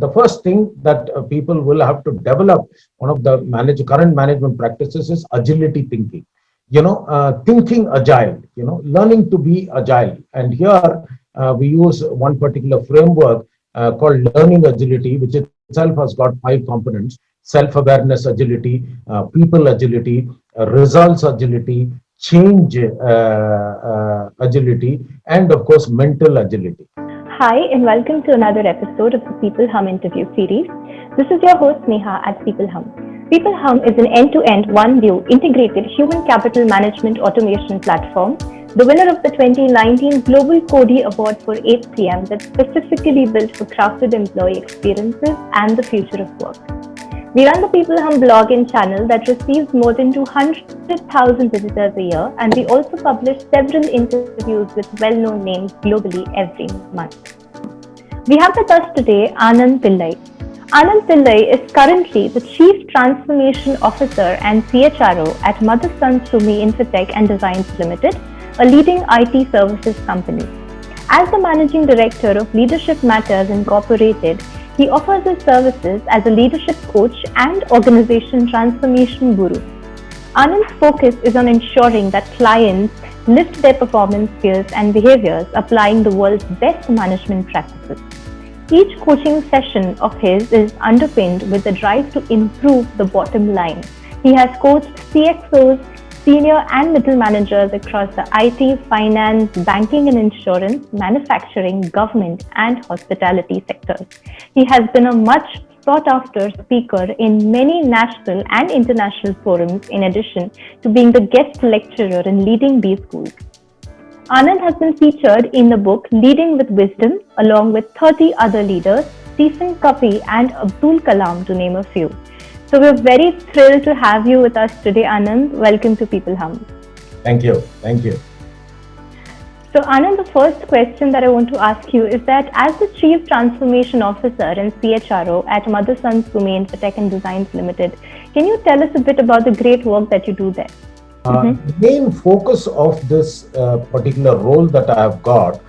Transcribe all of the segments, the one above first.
the first thing that people will have to develop, one of the current management practices is agility thinking. Thinking agile, learning to be agile. And here we use one particular framework called learning agility, which itself has got 5 components: self-awareness agility, people agility, results agility, change agility, and of course, mental agility. Hi, and welcome to another episode of the People Hum interview series. This is your host Neha at People Hum. People Hum is an end-to-end, one-view, integrated human capital management automation platform, the winner of the 2019 Global Cody Award for HCM that's specifically built for crafted employee experiences and the future of work. We run the People Hum blog and channel that receives more than 200,000 visitors a year, and we also publish several interviews with well-known names globally every month. We have with us today Anand Pillai. Anand Pillai is currently the Chief Transformation Officer and CHRO at Motherson Sumi Infotech and Designs Limited, a leading IT services company. As the Managing Director of Leadership Matters Incorporated, he offers his services as a leadership coach and organization transformation guru. Anand's focus is on ensuring that clients lift their performance skills and behaviors, applying the world's best management practices. Each coaching session of his is underpinned with the drive to improve the bottom line. He has coached CXOs, senior and middle managers across the IT, finance, banking and insurance, manufacturing, government and hospitality sectors. He has been a much sought after speaker in many national and international forums, in addition to being the guest lecturer in leading B schools. Anand has been featured in the book Leading with Wisdom, along with 30 other leaders, Stephen Covey and Abdul Kalam, to name a few. So we're very thrilled to have you with us today, Anand. Welcome to People Hum. Thank you. Thank you. So Anand, the first question that I want to ask you is that as the Chief Transformation Officer and CHRO at Motherson Sumi Infotech and Designs Limited, can you tell us a bit about the great work that you do there? The main focus of this particular role that I have got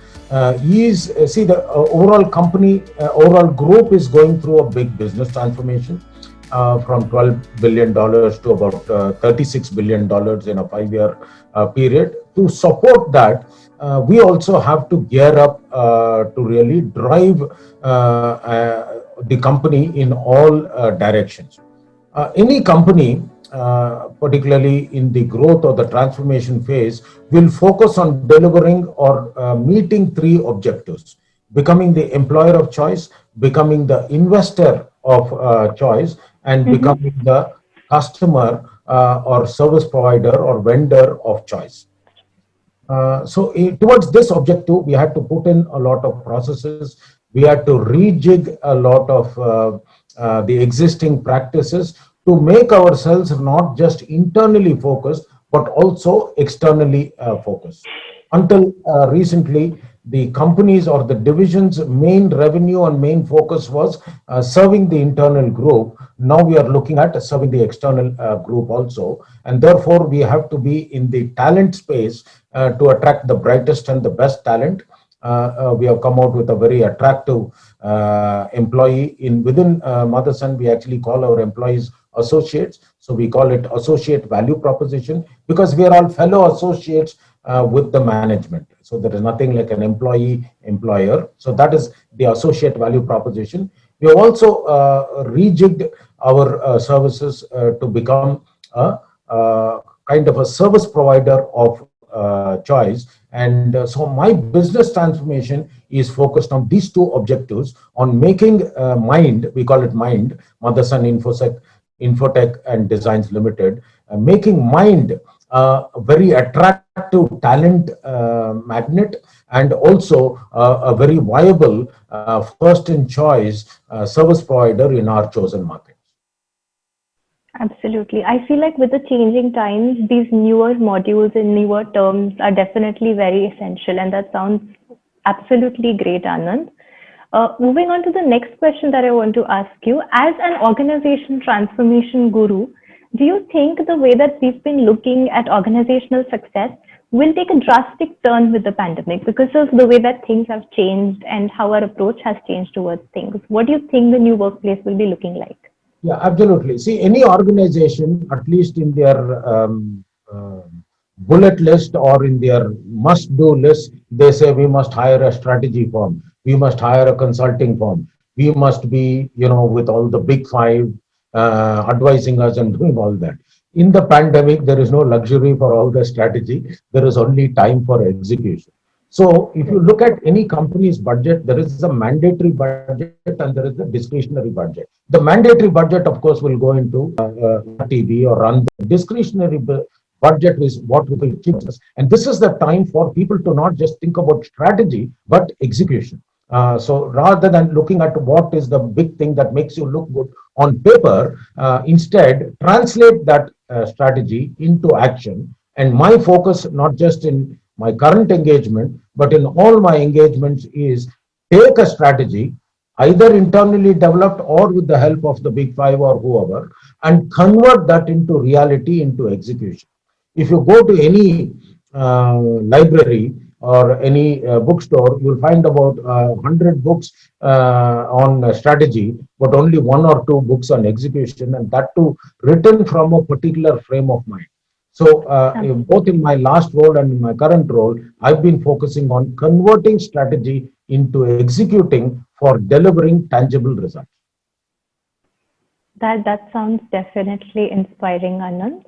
is, the overall company, overall group is going through a big business transformation. From $12 billion to about $36 billion in a 5-year period. To support that, we also have to gear up to really drive the company in all directions. Any company, particularly in the growth or the transformation phase, will focus on delivering or meeting 3 objectives: becoming the employer of choice, becoming the investor of choice, and becoming the customer or service provider or vendor of choice. Towards this objective, we had to put in a lot of processes. We had to rejig a lot of the existing practices to make ourselves not just internally focused, but also externally focused. Until recently, the companies or the division's main revenue and main focus was serving the internal group. Now we are looking at serving the external group also. And therefore, we have to be in the talent space to attract the brightest and the best talent. We have come out with a very attractive employee within Motherson. We actually call our employees associates. So we call it associate value proposition, because we are all fellow associates with the management. So there is nothing like an employee-employer. So that is the associate value proposition. We have also rejigged our services to become a kind of a service provider of choice. And so my business transformation is focused on these 2 objectives, on making Mind, we call it Mind, Motherson Infotech and Designs Limited, making Mind a very attractive talent magnet, and also a very viable first in choice service provider in our chosen market. Absolutely. I feel like with the changing times, these newer modules and newer terms are definitely very essential, and that sounds absolutely great, Anand. Moving on to the next question that I want to ask you, as an organization transformation guru, do you think the way that we've been looking at organizational success will take a drastic turn with the pandemic because of the way that things have changed and how our approach has changed towards things. What do you think the new workplace will be looking like? Yeah, absolutely. See, any organization, at least in their uh, bullet list or in their must-do list, they say we must hire a strategy firm, we must hire a consulting firm, we must be, with all the big five advising us and doing all that. In the pandemic, there is no luxury for all the strategy. There is only time for execution. So, if you look at any company's budget, there is a mandatory budget and there is a discretionary budget. The mandatory budget, of course, will go into TV or run. The discretionary budget is what people keep us. And this is the time for people to not just think about strategy, but execution. So rather than looking at what is the big thing that makes you look good on paper, instead translate that strategy into action. And my focus, not just in my current engagement, but in all my engagements, is take a strategy, either internally developed or with the help of the big five or whoever, and convert that into reality, into execution. If you go to any library or any bookstore, you'll find about 100 books on strategy, but only one or two books on execution, and that too written from a particular frame of mind. So, both in my last role and in my current role, I've been focusing on converting strategy into executing for delivering tangible results. That sounds definitely inspiring, Anand.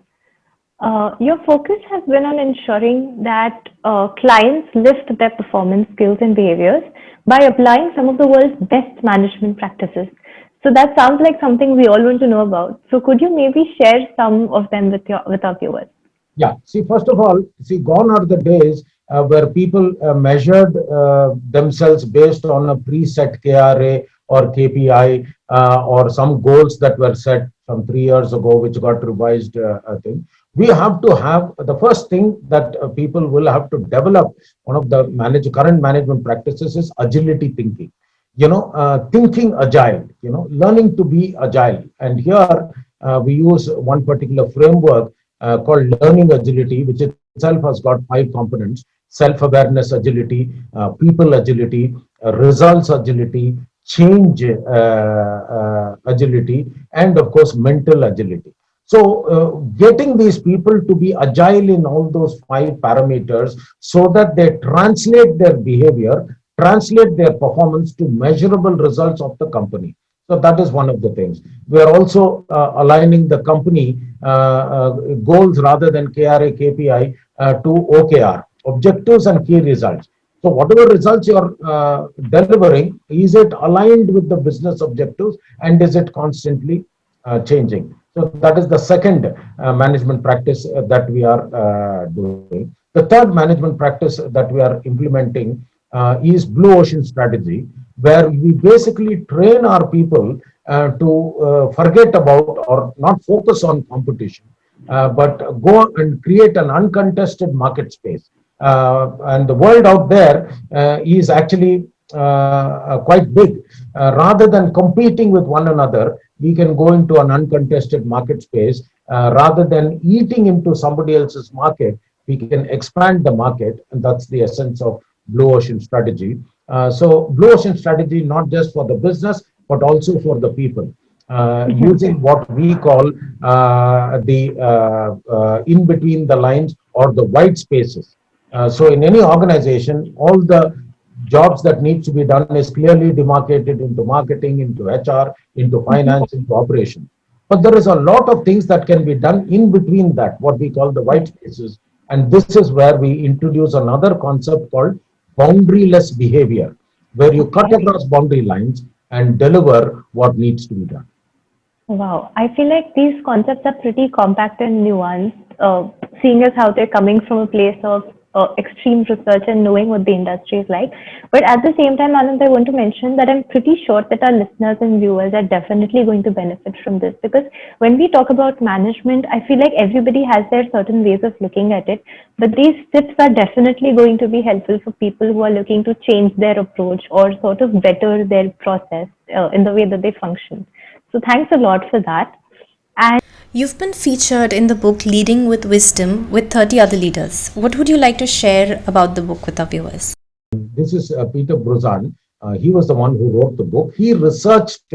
Your focus has been on ensuring that clients lift their performance skills and behaviors by applying some of the world's best management practices. So that sounds like something we all want to know about. So could you maybe share some of them with our viewers? Yeah. See, first of all, gone are the days where people measured themselves based on a preset KRA or KPI or some goals that were set from 3 years ago, which got revised. I think we have to have the first thing that people will have to develop. One of the current management practices is agility thinking. Thinking agile. Learning to be agile. And here we use one particular framework called learning agility, which itself has got 5 components: self-awareness agility, people agility, results agility, change agility, and of course, mental agility. So, getting these people to be agile in all those 5 parameters so that they translate their behavior, translate their performance to measurable results of the company. So that is one of the things. We are also aligning the company goals rather than KRA, KPI to OKR, objectives and key results. So whatever results you are delivering, is it aligned with the business objectives and is it constantly changing? So that is the second management practice that we are doing. The third management practice that we are implementing is Blue Ocean strategy, where we basically train our people to forget about or not focus on competition, but go and create an uncontested market space. And the world out there is actually quite big. Rather than competing with one another, we can go into an uncontested market space. Rather than eating into somebody else's market, we can expand the market, and that's the essence of Blue Ocean strategy. So Blue Ocean strategy, not just for the business, but also for the people, using what we call the in between the lines or the white spaces. So in any organization, all the jobs that needs to be done is clearly demarcated into marketing, into HR, into finance, into operation. But there is a lot of things that can be done in between that, what we call the white spaces. And this is where we introduce another concept called boundaryless behavior, where you cut Okay. across boundary lines and deliver what needs to be done. Wow, I feel like these concepts are pretty compact and nuanced, seeing as how they're coming from a place of extreme research and knowing what the industry is like. But at the same time, Anand, I want to mention that I'm pretty sure that our listeners and viewers are definitely going to benefit from this because when we talk about management, I feel like everybody has their certain ways of looking at it. But these tips are definitely going to be helpful for people who are looking to change their approach or sort of better their process in the way that they function. So thanks a lot for that. And You've been featured in the book Leading with Wisdom with 30 other leaders. What would you like to share about the book with our viewers? This is Peter Bruzan. He was the one who wrote the book. He researched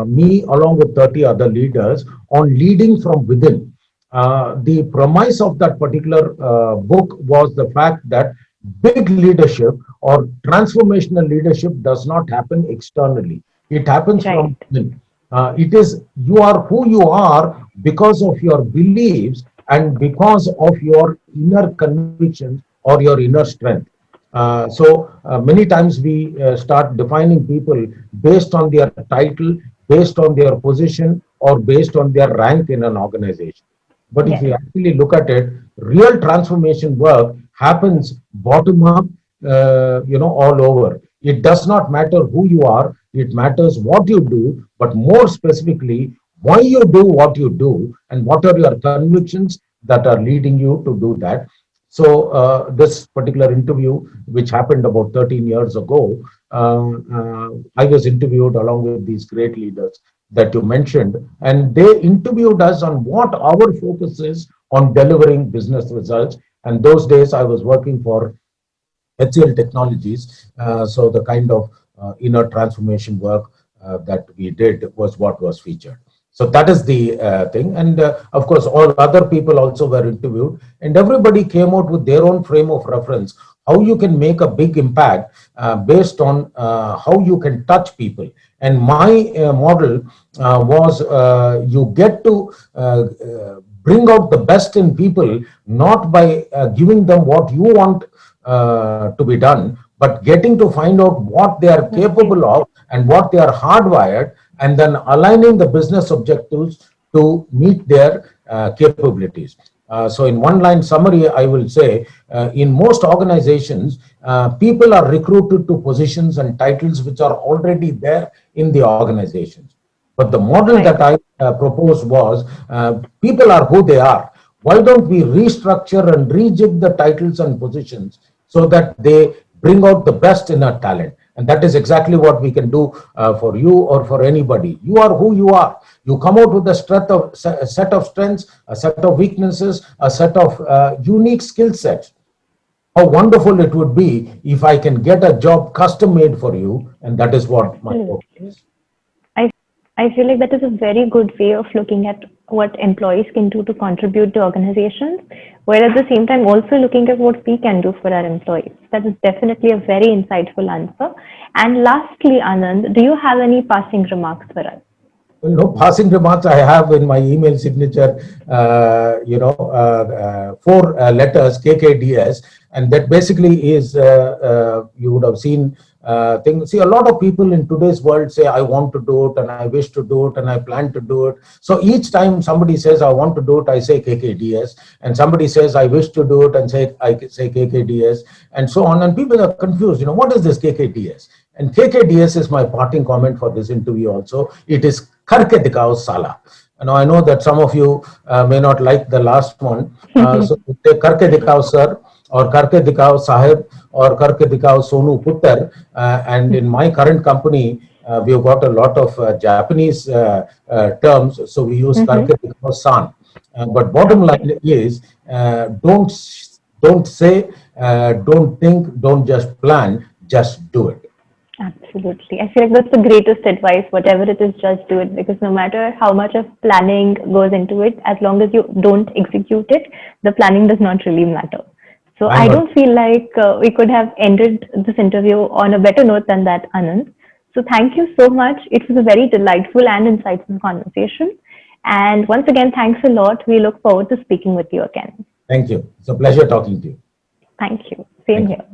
me along with 30 other leaders on leading from within. The premise of that particular book was the fact that big leadership or transformational leadership does not happen externally. It happens Right. from within. It is you are who you are because of your beliefs and because of your inner convictions or your inner strength. Many times we start defining people based on their title, based on their position, or based on their rank in an organization. But if Yes. you actually look at it, real transformation work happens bottom up, all over. It does not matter who you are, it matters what you do, but more specifically, why you do what you do and what are your convictions that are leading you to do that. This particular interview, which happened about 13 years ago, I was interviewed along with these great leaders that you mentioned, and they interviewed us on what our focus is on delivering business results. And those days, I was working for HCL Technologies. So the kind of inner transformation work that we did was what was featured. So that is the thing. And of course, all other people also were interviewed, and everybody came out with their own frame of reference, how you can make a big impact based on how you can touch people. And my model was you get to bring out the best in people, not by giving them what you want to be done, but getting to find out what they are capable of and what they are hardwired, and then aligning the business objectives to meet their capabilities. So, in one line summary, I will say in most organizations, people are recruited to positions and titles which are already there in the organizations. But the model Right. that I proposed was people are who they are. Why don't we restructure and rejig the titles and positions so that they bring out the best in our talent? And that is exactly what we can do for you or for anybody. You are who you are. You come out with a set of strengths, a set of weaknesses, a set of unique skill sets. How wonderful it would be if I can get a job custom made for you, and that is what my hope Absolutely. is. I I feel like that is a very good way of looking at what employees can do to contribute to organizations, while at the same time also looking at what we can do for our employees. That is definitely a very insightful answer. And lastly, Anand, do you have any passing remarks for us? Well, no passing remarks. I have in my email signature, four letters KKDS, and that basically is you would have seen things. See, a lot of people in today's world say, "I want to do it, and I wish to do it, and I plan to do it." So each time somebody says, "I want to do it," I say KKDS, and somebody says, "I wish to do it," and I say KKDS, and so on. And people are confused. What is this KKDS? And KKDS is my parting comment for this interview also. It is Karke Dikao Sala. I know that some of you may not like the last one. So take Karke Dikao Sir, or Karke Dikao Sahib, or Karke Dikao Sonu Puttar. And in my current company, we've got a lot of Japanese terms. So we use Karke Dikao San. But bottom line is, don't say, don't think, don't just plan, just do it. Absolutely. I feel like that's the greatest advice. Whatever it is, just do it, because no matter how much of planning goes into it, as long as you don't execute it, the planning does not really matter. So I Bang on. don't feel like we could have ended this interview on a better note than that, Anand. So thank you so much. It was a very delightful and insightful conversation. And once again, thanks a lot. We look forward to speaking with you again. Thank you. It's a pleasure talking to you. Thank you. Same Thank you. here.